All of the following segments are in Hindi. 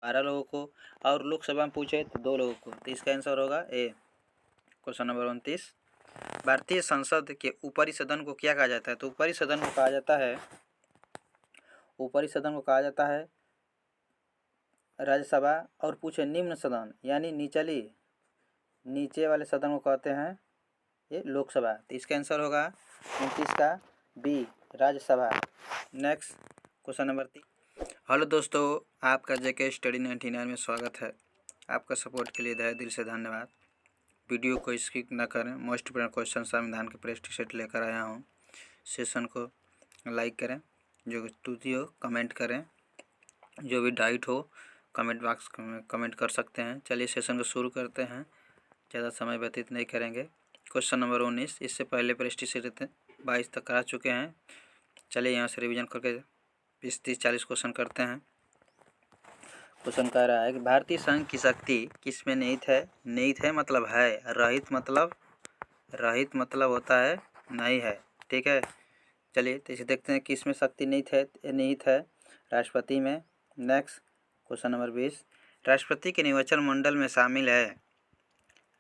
12 लोगों को, और लोकसभा में पूछे तो 2 लोगों को। तो इसका आंसर होगा ए। क्वेश्चन नंबर 29, भारतीय संसद के ऊपरी सदन को क्या कहा जाता है? तो ऊपरी सदन को कहा जाता है राज्यसभा, और पूछे निम्न सदन यानी नीचे वाले सदन को कहते हैं ये लोकसभा। तो इसका आंसर होगा 29 का B, Rajya Sabha. Next question number 3। Hello दोस्तों, आपका जेके स्टडी 99 में स्वागत है। आपका सपोर्ट के लिए तहे दिल से धन्यवाद। वीडियो को स्किप न करें। मोस्ट इंपोर्टेंट क्वेश्चन संविधान के प्रेस्टी सेट लेकर आया हूँ। सेशन को लाइक करें, जो त्रुटि हो कमेंट करें, जो भी डाउट हो कमेंट बॉक्स में कमेंट कर सकते हैं। चलिए सेशन को शुरू करते हैं, ज़्यादा समय व्यतीत नहीं करेंगे। क्वेश्चन नंबर 19, इससे पहले प्रेस्टी सेट 22 तक करा चुके हैं। चलिए यहाँ से रिवीजन करके 20, 30, 40 क्वेश्चन करते हैं। क्वेश्चन कह रहा है कि भारतीय संघ की शक्ति किस में निहित है? निहित है मतलब है, रहित मतलब होता है नहीं है। ठीक है, चलिए तो इसे देखते हैं किस में शक्ति निहित है। राष्ट्रपति में। नेक्स्ट क्वेश्चन नंबर 20, राष्ट्रपति के निर्वाचन मंडल में शामिल है।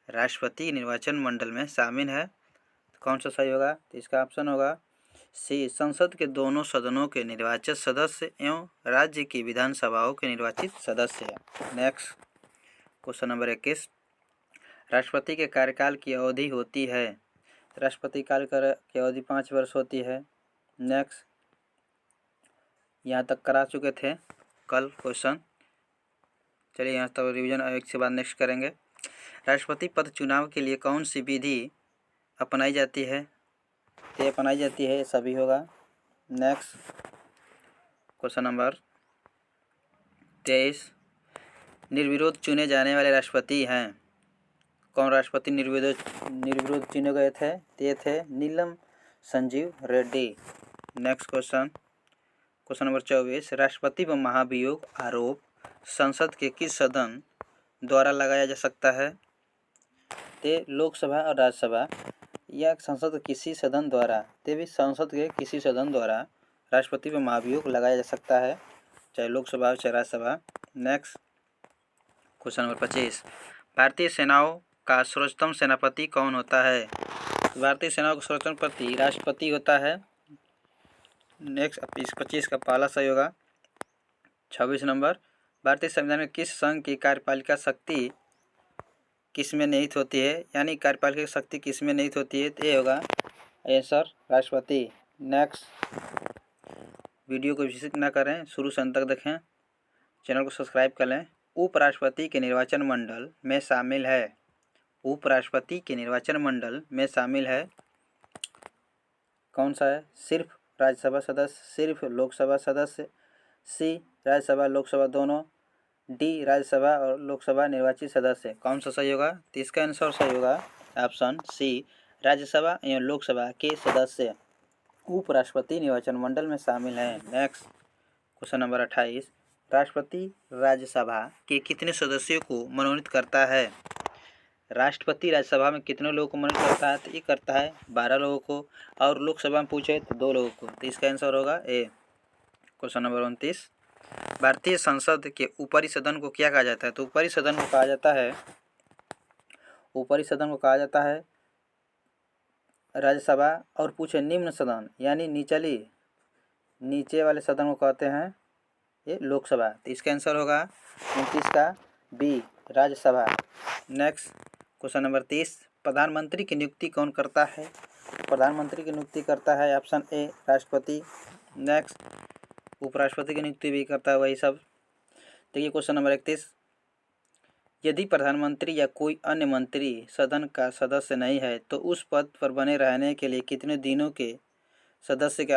राष्ट्रपति निर्वाचन मंडल में शामिल है, तो कौन सा सही होगा? तो इसका ऑप्शन होगा सी, संसद के दोनों सदनों के निर्वाचित सदस्य एवं राज्य की विधानसभाओं के निर्वाचित सदस्य। नेक्स्ट क्वेश्चन नंबर 21, राष्ट्रपति के कार्यकाल की अवधि होती है। राष्ट्रपति कार्यकाल की अवधि 5 वर्ष होती है। नेक्स्ट, यहाँ तक करा चुके थे कल क्वेश्चन। चलिए यहाँ तक रिवीजन एक से बाद नेक्स्ट करेंगे। राष्ट्रपति पद चुनाव के लिए कौन सी विधि अपनाई जाती है? ये अपनाई जाती है, सभी होगा। नेक्स्ट क्वेश्चन नंबर 23, निर्विरोध चुने जाने वाले राष्ट्रपति हैं। कौन राष्ट्रपति निर्विरोध चुने गए थे? ये थे Neelam Sanjiva Reddy. Next question number 24, राष्ट्रपति पर महाभियोग आरोप संसद के किस सदन द्वारा लगाया जा सकता है? ते लोकसभा और राज्यसभा, या संसद के किसी सदन द्वारा, संसद के किसी सदन द्वारा राष्ट्रपति पर महाभियोग लगाया जा सकता है, चाहे लोकसभा हो चाहे राज्यसभा। नेक्स्ट क्वेश्चन नंबर 25, भारतीय सेनाओं का सर्वोच्चतम सेनापति कौन होता है? भारतीय सेनाओं का सर्वोच्चतम सेनापति राष्ट्रपति होता है। नेक्स्ट 25 का पहला सही होगा। 26 नंबर, भारतीय संविधान में किस संघ की कार्यपालिका शक्ति किस में निहित होती है? यानी कार्यपालिका शक्ति किस में निहित होती है? तो ये होगा आंसर राष्ट्रपति। नेक्स्ट, वीडियो को विजिट ना करें, शुरू से अंत तक देखें, चैनल को सब्सक्राइब कर लें। उपराष्ट्रपति के निर्वाचन मंडल में शामिल है। उपराष्ट्रपति के निर्वाचन मंडल में शामिल है, कौन सा है? सिर्फ राज्यसभा सदस्य, सिर्फ लोकसभा सदस्य, सी राज्यसभा लोकसभा दोनों, डी राज्यसभा और लोकसभा निर्वाचित सदस्य। कौन सा सही होगा? तो इसका आंसर सही होगा ऑप्शन सी, राज्यसभा एवं लोकसभा के सदस्य उपराष्ट्रपति निर्वाचन मंडल में शामिल हैं। नेक्स्ट क्वेश्चन नंबर 28, राष्ट्रपति राज्यसभा के कितने सदस्यों को मनोनीत करता है? राष्ट्रपति राज्यसभा में कितने लोगों को मनोनीत करता है? तो ये करता है 12 लोगों को, और लोकसभा में पूछे तो 2 लोगों को। तो इसका आंसर होगा ए। क्वेश्चन नंबर 29, भारतीय संसद के ऊपरी सदन को क्या कहा जाता है? तो ऊपरी सदन को कहा जाता है राज्यसभा, और पूछे निम्न सदन यानी नीचे वाले सदन को कहते हैं ये लोकसभा। तो इसका आंसर होगा 29 का B, Rajya Sabha. Next question number 30, प्रधानमंत्री की नियुक्ति कौन करता है? प्रधानमंत्री की नियुक्ति करता है ऑप्शन ए, राष्ट्रपति। नेक्स्ट, उपराष्ट्रपति की नियुक्ति भी करता है वही सब। देखिए क्वेश्चन नंबर 31, यदि प्रधानमंत्री या कोई अन्य मंत्री सदन का सदस्य नहीं है तो उस पद पर बने रहने के लिए कितने दिनों के सदस्य की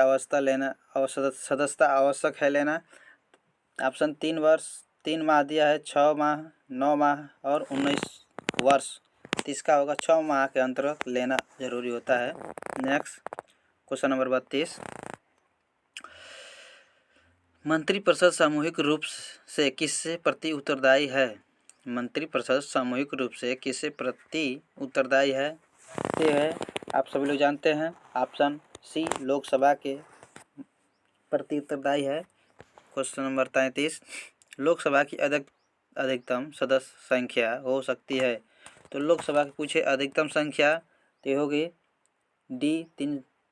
सदस्यता आवश्यक है लेना? ऑप्शन 3 वर्ष, 3 माह दिया है, 6 माह, 9 माह और 19 वर्ष। तो इसका होगा 6 माह के अंतर्गत लेना जरूरी होता है। नेक्स्ट क्वेश्चन नंबर 32, मंत्रिपरिषद सामूहिक रूप से किससे प्रति उत्तरदायी है? मंत्रिपरिषद सामूहिक रूप से किससे प्रति उत्तरदायी है? ये है, आप सभी लोग जानते हैं, ऑप्शन सी, लोकसभा के प्रति उत्तरदायी है। क्वेश्चन नंबर 33, लोकसभा की अधिकतम सदस्य संख्या हो सकती है। तो लोकसभा की पूछे अधिकतम संख्या तो ये होगी D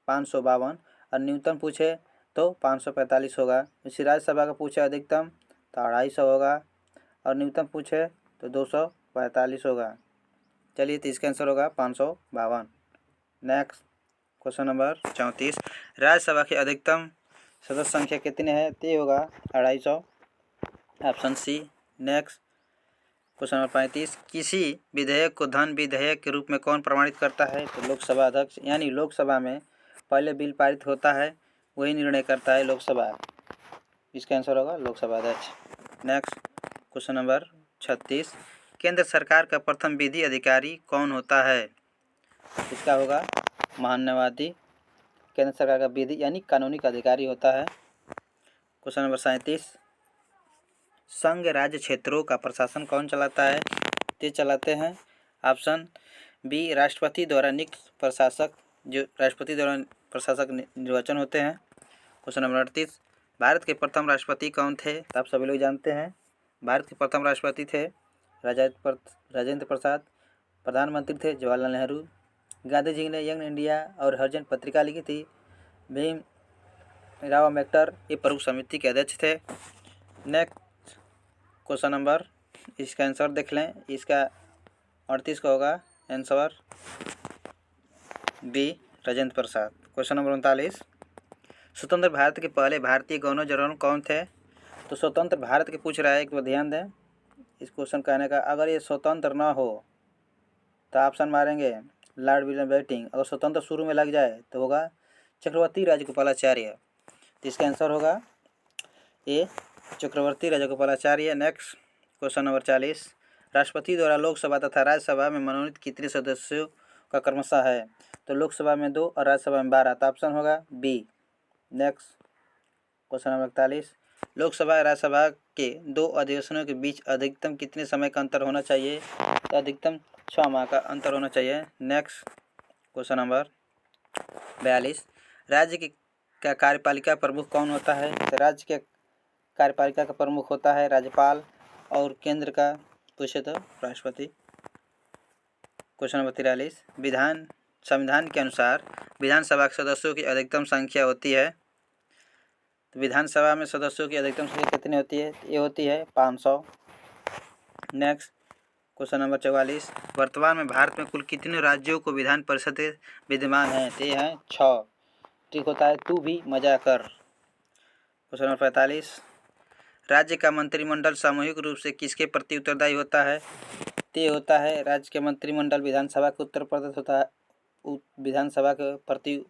552 और न्यूनतम पूछे तो 545 होगा। इसी राज्यसभा का पूछे अधिकतम तो 250 होगा और न्यूनतम पूछे तो 245 होगा। चलिए तो इसका आंसर होगा 552। नेक्स्ट क्वेश्चन नंबर 34, राज्यसभा की अधिकतम सदस्य संख्या कितनी है? तो होगा 250, option C. Next question number 35, किसी विधेयक को धन विधेयक के रूप में कौन प्रमाणित करता है? तो लोकसभा अध्यक्ष, यानी लोकसभा में पहले बिल पारित होता है वही निर्णय करता है लोकसभा। इसका आंसर होगा लोकसभा अध्यक्ष। नेक्स्ट क्वेश्चन नंबर 36, केंद्र सरकार का प्रथम विधि अधिकारी कौन होता है? इसका होगा महान्यायवादी। केंद्र सरकार का विधि यानी कानूनी अधिकारी होता है। क्वेश्चन नंबर 37, संघ राज्य क्षेत्रों का प्रशासन कौन चलाता है? ते चलाते हैं ऑप्शन बी राष्ट्रपति द्वारा नियुक्त प्रशासक, जो राष्ट्रपति द्वारा प्रशासक निर्वाचन होते हैं। क्वेश्चन नंबर 38, भारत के प्रथम राष्ट्रपति कौन थे? तो आप सभी लोग जानते हैं भारत के प्रथम राष्ट्रपति थे राजेंद्र प्रसाद। प्रधानमंत्री थे जवाहरलाल नेहरू। गांधी जी ने यंग इंडिया और हरिजन पत्रिका लिखी थी। भीम राव अम्बेडकर ये प्रमुख समिति के अध्यक्ष थे। नेक्स्ट क्वेश्चन नंबर, इसका आंसर देख लें। इसका 38 का होगा answer B Rajendra Prasad. Question number 39, स्वतंत्र भारत के पहले भारतीय गवर्नर जनरल कौन थे? तो स्वतंत्र भारत के पूछ रहा है, एक बार ध्यान दें इस क्वेश्चन कहने का। अगर ये स्वतंत्र ना हो तो ऑप्शन मारेंगे लॉर्ड विलियम बेंटिंक। अगर स्वतंत्र शुरू में लग जाए तो होगा चक्रवर्ती राजगोपालाचार्य। तो इसका आंसर होगा ए चक्रवर्ती राजगोपालाचार्य। नेक्स्ट क्वेश्चन नंबर 40, राष्ट्रपति द्वारा लोकसभा तथा राज्यसभा में मनोनीत कितने सदस्यों का क्रमशः है? तो लोकसभा में 2 और राज्यसभा में 12। तो ऑप्शन होगा B. Next question number 41, Lok Sabha और राज्यसभा के 2 अधिवेशनों के बीच अधिकतम कितने समय का अंतर होना चाहिए? तो अधिकतम 6 माह का अंतर होना चाहिए। नेक्स्ट क्वेश्चन नंबर 42, राज्य की का कार्यपालिका प्रमुख कौन होता है? तो राज्य के कार्यपालिका का प्रमुख होता है राज्यपाल और केंद्र का पूछे तो राष्ट्रपति। क्वेश्चन नंबर 43, संविधान के अनुसार विधानसभा के सदस्यों की अधिकतम संख्या होती है। तो विधानसभा में सदस्यों की अधिकतम संख्या कितनी होती है? ये होती है 500। नेक्स्ट क्वेश्चन नंबर 44, वर्तमान में भारत में कुल कितने राज्यों को विधान परिषद विद्यमान है? तो ये हैं 6। ठीक होता है तू भी मजा कर। क्वेश्चन नंबर 45, राज्य का मंत्रिमंडल सामूहिक रूप से किसके प्रति उत्तरदायी होता है? ते होता है राज्य के मंत्रिमंडल विधानसभा के उत्तर होता है, विधानसभा के प्रति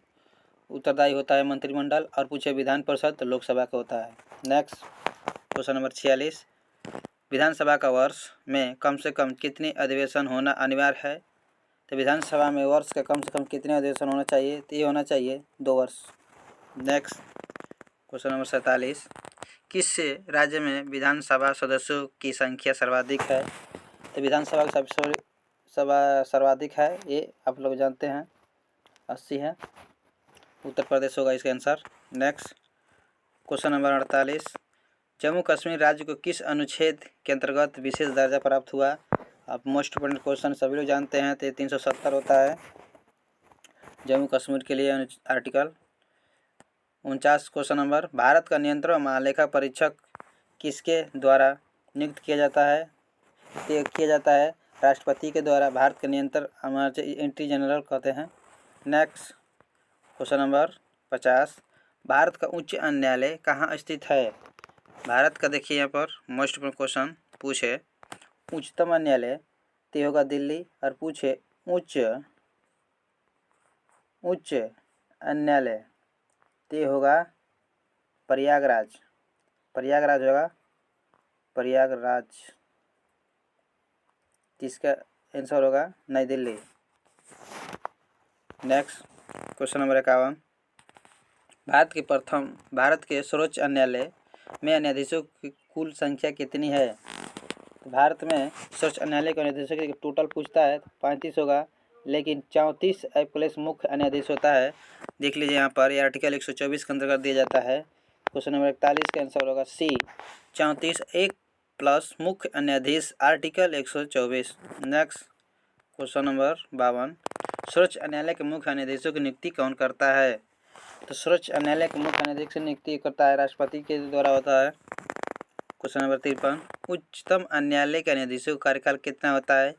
उत्तरदायी होता है मंत्रिमंडल। और पूछे विधान परिषद तो लोकसभा का होता है। नेक्स्ट क्वेश्चन नंबर 46, विधानसभा का वर्ष में कम से कम कितने अधिवेशन होना अनिवार्य है? तो विधानसभा में वर्ष का कम से कम कितने अधिवेशन होना चाहिए? तो ये होना चाहिए 2 वर्ष। नेक्स्ट क्वेश्चन नंबर 47, किस राज्य में विधानसभा सदस्यों की संख्या सर्वाधिक है? तो विधानसभा की सभा सर्वाधिक है, ये आप लोग जानते हैं 80 है। उत्तर प्रदेश होगा इसका answer. Next question number 48, Jammu Kashmir राज्य को किस अनुच्छेद के अंतर्गत विशेष दर्जा प्राप्त हुआ? आप मोस्ट इम्पोर्टेंट क्वेश्चन सभी लोग जानते हैं, तो 370 होता है जम्मू कश्मीर के लिए आर्टिकल। 49 क्वेश्चन नंबर, भारत का नियंत्रण महालेखा परीक्षक किसके द्वारा नियुक्त किया जाता है? किया जाता है राष्ट्रपति के द्वारा। भारत के नियंत्रण एंट्री जनरल कहते हैं। नेक्स्ट क्वेश्चन नंबर 50, भारत का उच्च न्यायालय कहाँ स्थित है? भारत का देखिए यहाँ पर मोस्ट इम्पोर्टेंट क्वेश्चन पूछे उच्चतम न्यायालय तो होगा दिल्ली। और पूछे उच्च न्यायालय तो होगा प्रयागराज होगा प्रयागराज। इसका आंसर होगा नई Delhi. Next question number 51, Bharat के सर्वोच्च न्यायालय में न्यायाधीशों की कुल संख्या कितनी है? भारत में सर्वोच्च न्यायालय के न्यायाधीशों की टोटल पूछता है 35 होगा, लेकिन 34 प्लस मुख्य न्यायाधीश होता है। देख लीजिए यहाँ पर यह आर्टिकल 124 के अंतर्गत दिया जाता है। क्वेश्चन नंबर 41 का आंसर होगा सी 34। एक प्लस मुख्य न्यायाधीश आर्टिकल 124। नेक्स्ट क्वेश्चन नंबर 52, सर्वोच्च न्यायालय के मुख्य न्यायाधीशों की नियुक्ति कौन करता है? तो सर्वोच्च न्यायालय के मुख्य न्यायाधीश की नियुक्ति करता है राष्ट्रपति के द्वारा होता है। क्वेश्चन नंबर 53, उच्चतम न्यायालय के न्यायाधीशों का कार्यकाल कितना होता है?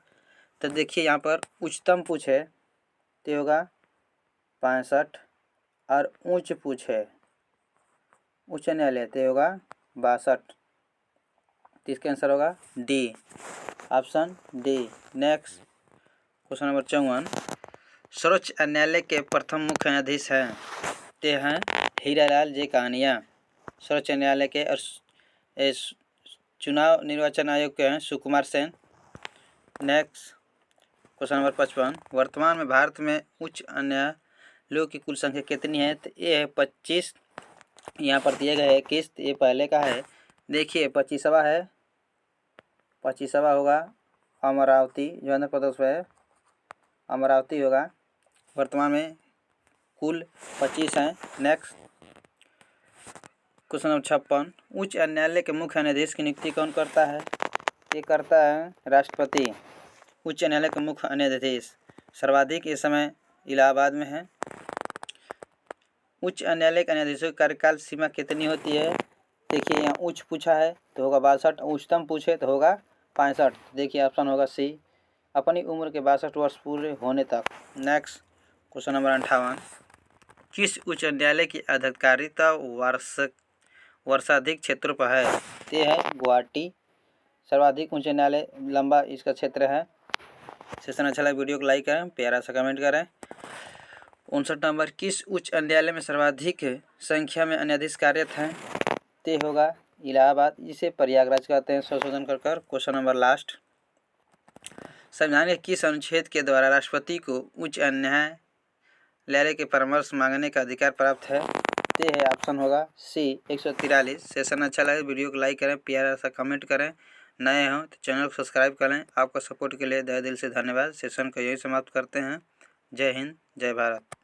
तो देखिए यहाँ पर उच्चतम पूछे तो होगा 65 और उच्च पूछे उच्च न्यायालय तो होगा 62। तो इसका आंसर होगा D, option D. Next question number 54, सर्वोच्च न्यायालय के प्रथम मुख्य न्यायाधीश हैं ते हैं हीरालाल जे कानिया। सर्वोच्च न्यायालय के और चुनाव निर्वाचन आयोग के हैं Sukumar Sen. Next question number 55, वर्तमान में भारत में उच्च न्यायालयों की कुल संख्या कितनी है? तो ये है 25। यहाँ पर दिए गए 21, ये पहले का है। देखिए 25वां है, 25वां होगा अमरावती जो आंध्र प्रदेश में है, अमरावती होगा। वर्तमान में कुल 25 हैं। नेक्स्ट क्वेश्चन नंबर 56, उच्च न्यायालय के मुख्य न्यायाधीश की नियुक्ति कौन करता है? ये करता है राष्ट्रपति। उच्च न्यायालय के मुख्य न्यायाधीश सर्वाधिक इस समय इलाहाबाद में है। उच्च न्यायालय के न्यायाधीशों की कार्यकाल सीमा कितनी होती है? देखिए यहाँ उच्च पूछा है तो होगा 62, उच्चतम पूछे तो होगा 65। देखिए ऑप्शन होगा सी, अपनी उम्र के 62 वर्ष पूरे होने तक। नेक्स्ट क्वेश्चन नंबर 58, किस उच्च न्यायालय की आधिकारिकता वर्षाधिक क्षेत्रों पर है? ये है गुवाहाटी। सर्वाधिक उच्च न्यायालय लंबा इसका क्षेत्र है। सेशन अच्छा लगे वीडियो को लाइक करें, प्यारा सा कमेंट करें। 59 नंबर, किस उच्च न्यायालय में सर्वाधिक संख्या में न्यायाधीश कार्यरत हैं? ते होगा इलाहाबाद, जिसे प्रयागराज कहते हैं संशोधन कर कर। क्वेश्चन नंबर लास्ट, संविधान के किस अनुच्छेद के द्वारा राष्ट्रपति को उच्च न्यायालय के परामर्श मांगने का अधिकार प्राप्त है? ते है ऑप्शन होगा सी 143। सेशन अच्छा लगे वीडियो को लाइक करें, प्यारा सा कमेंट करें। नए हों तो चैनल को सब्सक्राइब करें। आपका सपोर्ट के लिए तहे दिल से धन्यवाद। सेशन को यही समाप्त करते हैं। जय हिंद, जय भारत।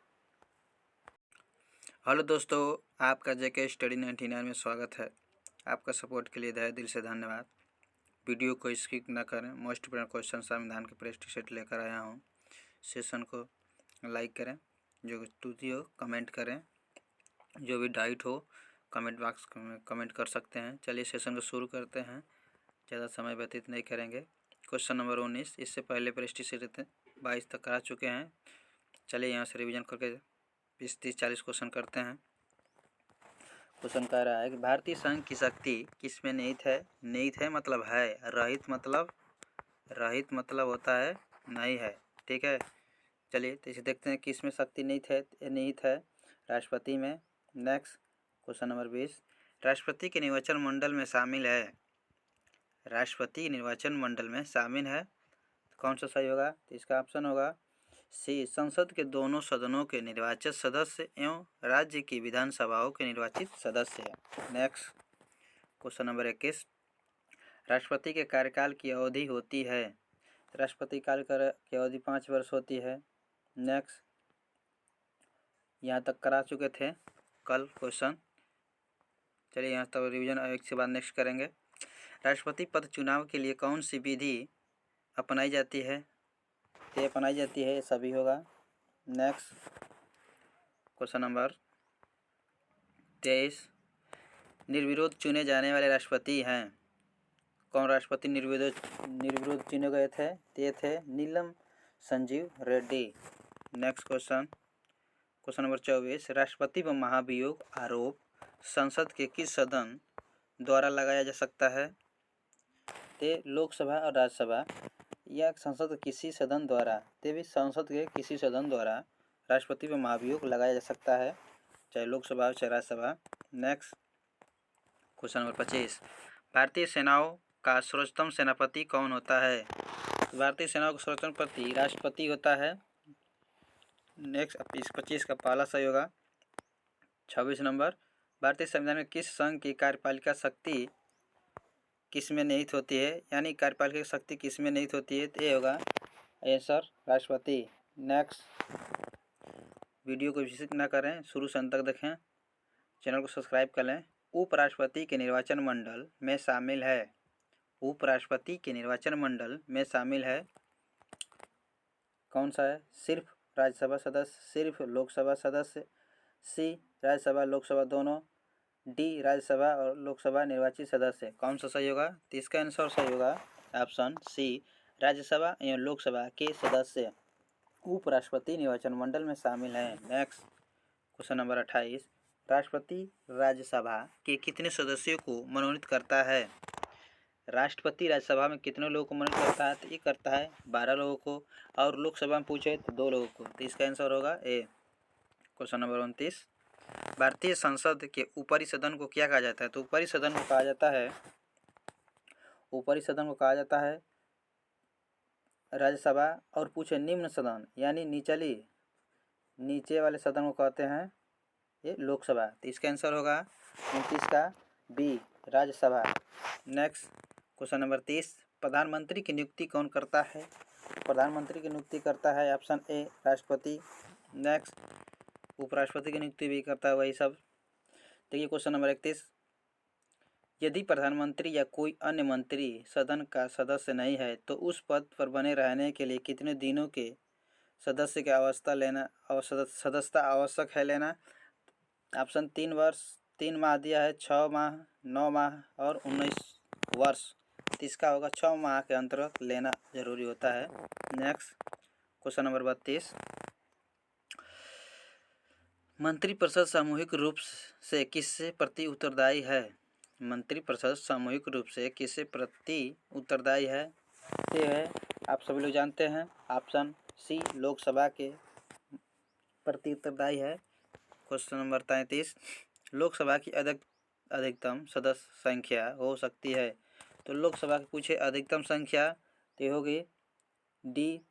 हेलो दोस्तों, आपका जेके स्टडी 99 में स्वागत है। आपका सपोर्ट के लिए तहे दिल से धन्यवाद। वीडियो को स्किप न करें। मोस्ट इंपोर्टेंट क्वेश्चन संविधान के प्रेस्टी सेट लेकर आया हूँ। सेशन को लाइक करें, जो टूटी हो कमेंट करें, जो भी डाउट हो कमेंट बॉक्स में कमेंट कर सकते हैं। चलिए सेशन को शुरू करते हैं, ज़्यादा समय व्यतीत नहीं करेंगे। क्वेश्चन नंबर 19, इससे पहले प्रेस्टी सेट 22 तक करा चुके हैं। चलिए यहाँ से रिवीजन करके 20, 30, 40 क्वेश्चन करते हैं। क्वेश्चन कह रहा है कि भारतीय संघ की शक्ति किसमें निहित है? निहित है मतलब है, रहित मतलब होता है नहीं है। ठीक है, चलिए तो इसे देखते हैं किसमें शक्ति निहित है राष्ट्रपति में। नेक्स्ट क्वेश्चन नंबर 20, राष्ट्रपति के निर्वाचन मंडल में शामिल है। राष्ट्रपति निर्वाचन मंडल में शामिल है, कौन सा सही होगा? तो इसका ऑप्शन होगा सी, संसद के दोनों सदनों के निर्वाचित सदस्य एवं राज्य की विधानसभाओं के निर्वाचित सदस्य है। नेक्स्ट क्वेश्चन नंबर 21, राष्ट्रपति के कार्यकाल की अवधि होती है। राष्ट्रपति कार्यकाल की अवधि 5 वर्ष होती है। नेक्स्ट, यहाँ तक करा चुके थे कल क्वेश्चन। चलिए यहाँ तक रिवीजन एक से बाद नेक्स्ट करेंगे। राष्ट्रपति पद चुनाव के लिए कौन सी विधि अपनाई जाती है? ये अपनाई जाती है, सभी होगा। नेक्स्ट क्वेश्चन नंबर 23, निर्विरोध चुने जाने वाले राष्ट्रपति हैं। कौन राष्ट्रपति निर्विरोध चुने गए थे? ये थे Neelam Sanjiva Reddy. Next question number 24, राष्ट्रपति पर महाभियोग आरोप संसद के किस सदन द्वारा लगाया जा सकता है? ते लोकसभा और राज्यसभा या संसद के किसी सदन द्वारा, ते भी संसद के किसी सदन द्वारा राष्ट्रपति पर महाभियोग लगाया जा सकता है, चाहे लोकसभा हो चाहे राज्यसभा। नेक्स्ट क्वेश्चन नंबर 25, भारतीय सेनाओं का सर्वोच्चतम सेनापति कौन होता है? भारतीय सेनाओं का सर्वोच्चतम सेनापति राष्ट्रपति होता है। नेक्स्ट 25 का पहला सही होगा। 26 नंबर, भारतीय संविधान में किस संघ की कार्यपालिका शक्ति किसमें निहित होती है? यानी कार्यपालिका शक्ति किसमें निहित होती है? तो ये होगा आंसर राष्ट्रपति। नेक्स्ट, वीडियो को विजिट ना करें, शुरू से अंत तक देखें, चैनल को सब्सक्राइब कर लें। उपराष्ट्रपति के निर्वाचन मंडल में शामिल है उपराष्ट्रपति के निर्वाचन मंडल में शामिल है? कौन सा है? सिर्फ राज्यसभा सदस्य, सिर्फ लोकसभा सदस्य, सी राज्यसभा लोकसभा दोनों, डी राज्यसभा और लोकसभा निर्वाचित सदस्य। कौन सा सही होगा? तो इसका आंसर सही होगा ऑप्शन सी, राज्यसभा एवं लोकसभा के सदस्य उपराष्ट्रपति निर्वाचन मंडल में शामिल हैं। नेक्स्ट क्वेश्चन नंबर 28, राष्ट्रपति राज्यसभा के कितने सदस्यों को मनोनीत करता है? राष्ट्रपति राज्यसभा में कितने लोगों को मनोनीत करता है? तो ये करता है 12 लोगों को, और लोकसभा में पूछे तो 2 लोगों को। तो इसका आंसर होगा ए। क्वेश्चन नंबर 29, भारतीय संसद के ऊपरी सदन को क्या कहा जाता है? तो ऊपरी सदन को कहा जाता है राज्यसभा, और पूछे निम्न सदन यानी नीचे वाले सदन को कहते हैं ये लोकसभा। तो इसका आंसर होगा 29 का B, Rajya Sabha. Next question number 30, प्रधानमंत्री की नियुक्ति कौन करता है? प्रधानमंत्री की नियुक्ति करता है ऑप्शन ए, राष्ट्रपति। नेक्स्ट उपराष्ट्रपति की नियुक्ति भी करता है वही सब। देखिए क्वेश्चन नंबर 31, यदि प्रधानमंत्री या कोई अन्य मंत्री सदन का सदस्य नहीं है तो उस पद पर बने रहने के लिए कितने दिनों के सदस्य की सदस्यता आवश्यक है लेना? ऑप्शन 3 वर्ष, 3 माह दिया है, 6 माह, 9 माह और 19 वर्ष। तो इसका होगा 6 माह के अंतर्गत लेना जरूरी होता है। नेक्स्ट क्वेश्चन नंबर 32, मंत्रिपरिषद सामूहिक रूप से किससे प्रति उत्तरदायी है? मंत्रिपरिषद सामूहिक रूप से किससे प्रति उत्तरदायी है? ये है, आप सभी लोग जानते हैं, ऑप्शन सी, लोकसभा के प्रति उत्तरदायी है। क्वेश्चन नंबर 33, लोकसभा की अधिकतम सदस्य संख्या हो सकती है? तो लोकसभा की पूछे अधिकतम संख्या तो ये होगी डी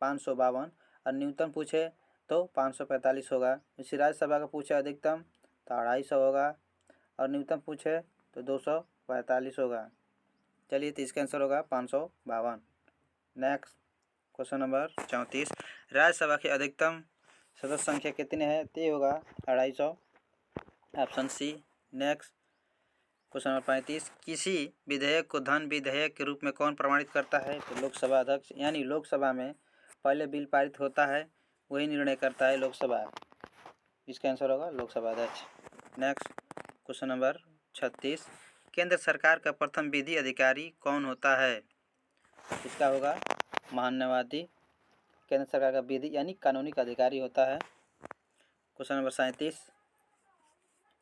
552, और न्यूनतम पूछे तो 545 होगा। इसी राज्यसभा का पूछे अधिकतम तो 250 होगा, और न्यूनतम पूछे तो 245 होगा। चलिए, तो इसका आंसर होगा 552। नेक्स्ट क्वेश्चन नंबर 34, राज्यसभा की अधिकतम सदस्य संख्या कितनी है? तो ये होगा 250, option C. Next question number 35, किसी विधेयक को धन विधेयक के रूप में कौन प्रमाणित करता है? तो लोकसभा अध्यक्ष, यानी लोकसभा में पहले बिल पारित होता है वही निर्णय करता है लोकसभा। इसका आंसर होगा लोकसभा अध्यक्ष। नेक्स्ट क्वेश्चन नंबर 36, केंद्र सरकार का प्रथम विधि अधिकारी कौन होता है? इसका होगा महान्यायवादी। केंद्र सरकार का विधि यानी कानूनी अधिकारी होता है। क्वेश्चन नंबर 37,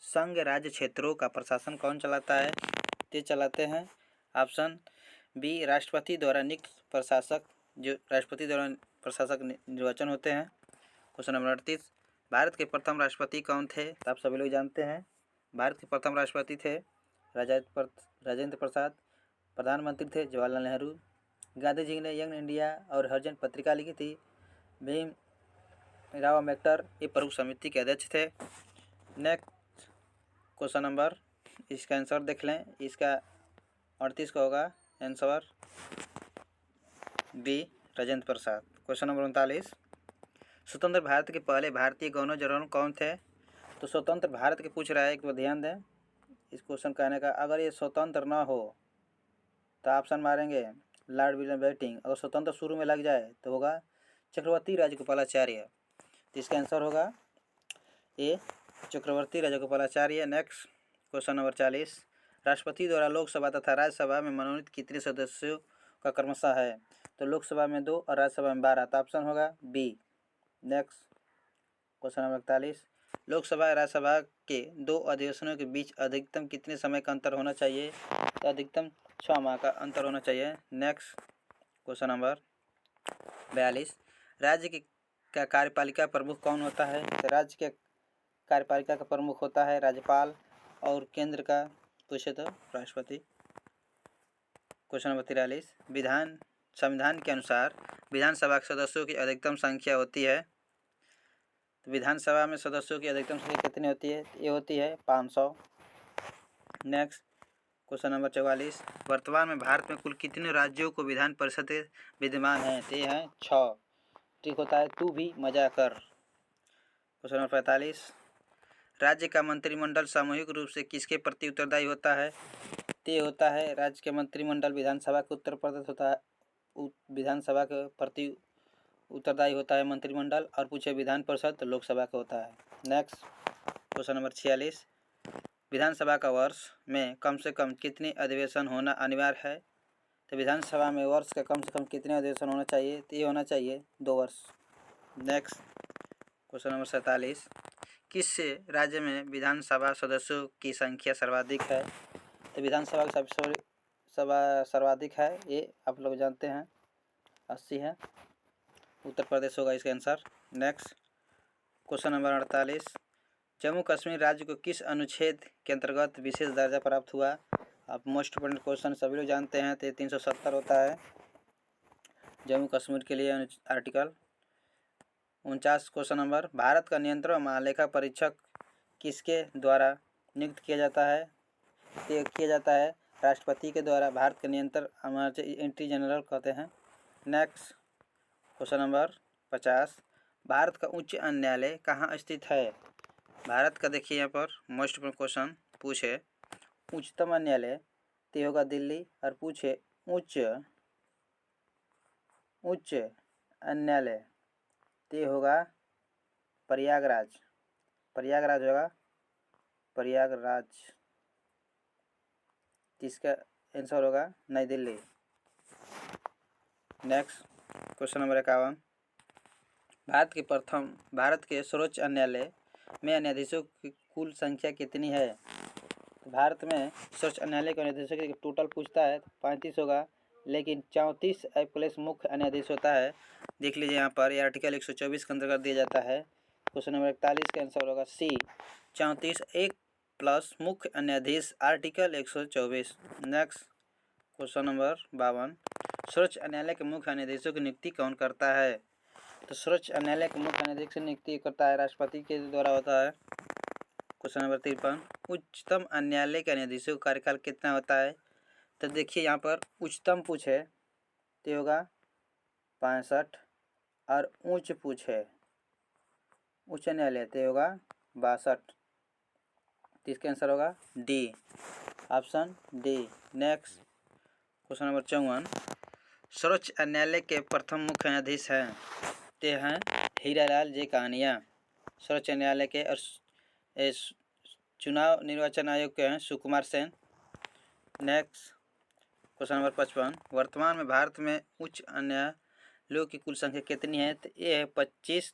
संघ राज्य क्षेत्रों का प्रशासन कौन चलाता है? ये चलाते हैं ऑप्शन बी, राष्ट्रपति द्वारा नियुक्त प्रशासक, जो राष्ट्रपति द्वारा प्रशासक निर्वाचन होते हैं। क्वेश्चन नंबर 38, भारत के प्रथम राष्ट्रपति कौन थे? तो आप सभी लोग जानते हैं, भारत के प्रथम राष्ट्रपति थे राजेंद्र प्रसाद। प्रधानमंत्री थे जवाहरलाल नेहरू। गांधी जी ने यंग इंडिया और हरिजन पत्रिका लिखी थी। भीम राव अम्बेडकर ये प्रमुख समिति के अध्यक्ष थे। नेक्स्ट क्वेश्चन नंबर, इसका आंसर देख लें, इसका 38 का होगा answer B, Rajendra Prasad. Question number 39, स्वतंत्र भारत के पहले भारतीय गवर्नर जनरल कौन थे? तो स्वतंत्र भारत के पूछ रहा है, एक बार ध्यान दें इस क्वेश्चन कहने का। अगर ये स्वतंत्र ना हो तो ऑप्शन मारेंगे लॉर्ड विलियम बेंटिंक, अगर स्वतंत्र शुरू में लग जाए तो होगा चक्रवर्ती राजगोपालाचार्य। तो इसका आंसर होगा ए, चक्रवर्ती राजगोपालाचार्य। नेक्स्ट क्वेश्चन नंबर 40, राष्ट्रपति द्वारा लोकसभा तथा राज्यसभा में मनोनीत कितने सदस्यों का क्रमशः है? तो लोकसभा में 2 और राज्यसभा में 12। तो ऑप्शन होगा B. Next question number 41, Lok Sabha और राज्यसभा के 2 अधिवेशनों के बीच अधिकतम कितने समय का अंतर होना चाहिए? तो अधिकतम 6 माह का अंतर होना चाहिए। नेक्स्ट क्वेश्चन नंबर 42, राज्य की का कार्यपालिका प्रमुख कौन होता है? तो राज्य के कार्यपालिका का प्रमुख होता है राज्यपाल, और केंद्र का पूछे तो राष्ट्रपति। क्वेश्चन नंबर 43, संविधान के अनुसार विधानसभा के सदस्यों की अधिकतम संख्या होती है? तो विधानसभा में सदस्यों की अधिकतम संख्या कितनी होती है? ये होती है 500। नेक्स्ट क्वेश्चन नंबर 44, वर्तमान में भारत में कुल कितने राज्यों को विधान परिषद विद्यमान है? तो ये हैं 6। ठीक होता है, तू भी मजा कर। क्वेश्चन नंबर 45, राज्य का मंत्रिमंडल सामूहिक रूप से किसके प्रति उत्तरदायी होता है? ते होता है राज्य के मंत्रिमंडल। विधानसभा के उत्तर प्रदेश होता है, विधानसभा के प्रति उत्तरदायी होता है मंत्रिमंडल। और पूछे विधान परिषद तो लोकसभा का होता है। नेक्स्ट क्वेश्चन नंबर 46, विधानसभा का वर्ष में कम से कम कितने अधिवेशन होना अनिवार्य है? तो विधानसभा में वर्ष का कम से कम कितने अधिवेशन होना चाहिए? तो ये होना चाहिए 2 वर्ष। नेक्स्ट क्वेश्चन नंबर 47, किस राज्य में विधानसभा सदस्यों की संख्या सर्वाधिक है? तो विधानसभा का सभा सर्वाधिक है, ये आप लोग जानते हैं, 80 है। उत्तर प्रदेश होगा इसका answer. Next question number 48, Jammu Kashmir राज्य को किस अनुच्छेद के अंतर्गत विशेष दर्जा प्राप्त हुआ? आप मोस्ट इम्पोर्टेंट क्वेश्चन सभी लोग जानते हैं, तो 370 होता है जम्मू कश्मीर के लिए आर्टिकल। 49 क्वेश्चन नंबर, भारत का नियंत्रण महालेखा परीक्षक किसके द्वारा नियुक्त किया जाता है? किया जाता है राष्ट्रपति के द्वारा। भारत के नियंत्रण एंट्री जनरल कहते हैं। नेक्स्ट क्वेश्चन नंबर 50, भारत का उच्च न्यायालय कहाँ स्थित है? भारत का देखिए यहाँ पर मोस्ट इम्पोर्टेंट क्वेश्चन पूछे उच्चतम न्यायालय तो होगा दिल्ली। और पूछे उच्च न्यायालय तो होगा प्रयागराज। प्रयागराज होगा, प्रयागराज। इसका आंसर होगा नई Delhi. Next question number 51, Bharat के सर्वोच्च न्यायालय में न्यायाधीशों की कुल संख्या कितनी है? भारत में सर्वोच्च न्यायालय के न्यायाधीशों की टोटल पूछता है 35 होगा, लेकिन 34 प्लस मुख्य न्यायाधीश होता है। देख लीजिए यहाँ पर, यह आर्टिकल 124 के अंतर्गत दिया जाता है। क्वेश्चन नंबर 41 का आंसर होगा सी, 34 एक प्लस मुख्य न्यायाधीश, आर्टिकल 124। नेक्स्ट क्वेश्चन नंबर 52, सर्वोच्च न्यायालय के मुख्य न्यायाधीशों की नियुक्ति कौन करता है? तो सर्वोच्च न्यायालय के मुख्य न्यायाधीश की नियुक्ति करता है राष्ट्रपति के द्वारा होता है। क्वेश्चन नंबर 53, उच्चतम न्यायालय के न्यायाधीशों का कार्यकाल कितना होता है? तो देखिए यहाँ पर उच्चतम पूछे तो होगा 65 और उच्च पूछे उच्च न्यायालय तो होगा 62। तो इसका आंसर होगा D, option D. Next question number 54, सर्वोच्च न्यायालय के प्रथम मुख्य न्यायाधीश हैं ते हैं हीरालाल जे कानिया। सर्वोच्च न्यायालय के और चुनाव निर्वाचन आयोग के हैं Sukumar Sen. Next question number 55, वर्तमान में भारत में उच्च न्यायालयों की कुल संख्या कितनी है? तो ये है 25।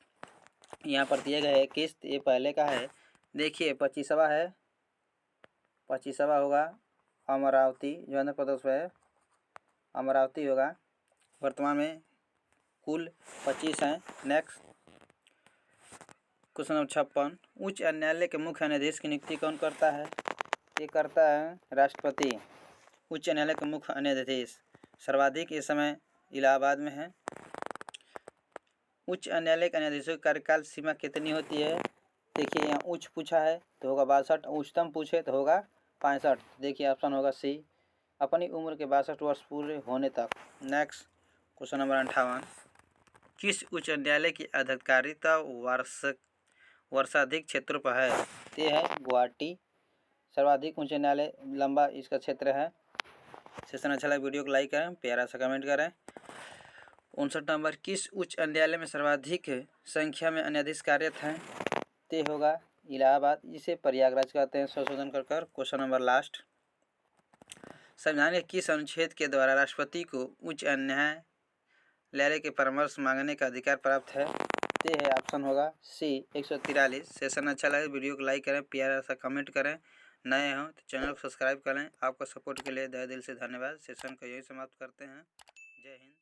यहाँ पर दिए गए 21, ये पहले का है। देखिए 25वां है, 25वां होगा अमरावती, जो आंध्र प्रदेश में है, अमरावती होगा। वर्तमान में कुल 25 हैं। नेक्स्ट क्वेश्चन नंबर 56, उच्च न्यायालय के मुख्य न्यायाधीश की नियुक्ति कौन करता है? ये करता है राष्ट्रपति। उच्च न्यायालय के मुख्य न्यायाधीश सर्वाधिक इस समय इलाहाबाद में है। उच्च न्यायालय के न्यायाधीशों की कार्यकाल सीमा कितनी होती है? देखिए यहाँ उच्च पूछा है तो होगा 62, उच्चतम पूछे तो होगा 65। देखिए ऑप्शन होगा सी, अपनी उम्र के 62 वर्ष पूरे होने तक। नेक्स्ट क्वेश्चन नंबर 58, किस उच्च न्यायालय की आधिकारिकता वर्षाधिक क्षेत्रों पर है? ये है गुवाहाटी। सर्वाधिक उच्च न्यायालय लंबा इसका क्षेत्र है। सेशन अच्छा लगा वीडियो को लाइक करें, प्यारा सा कमेंट करें। 59 नंबर, किस उच्च न्यायालय में सर्वाधिक संख्या में न्यायाधीश कार्यरत हैं? ते होगा इलाहाबाद, जिसे प्रयागराज कहते हैं। संशोधन कर क्वेश्चन नंबर लास्ट, संविधान के किस अनुच्छेद के द्वारा राष्ट्रपति को उच्च न्यायालय के परामर्श मांगने का अधिकार प्राप्त है? ते है ऑप्शन होगा सी, 143। सेशन अच्छा लगे वीडियो को लाइक करें, प्यारा सा कमेंट करें। नए हों तो चैनल को सब्सक्राइब करें। आपका सपोर्ट के लिए तहे दिल से धन्यवाद। सेशन को यही समाप्त करते हैं। जय हिंद।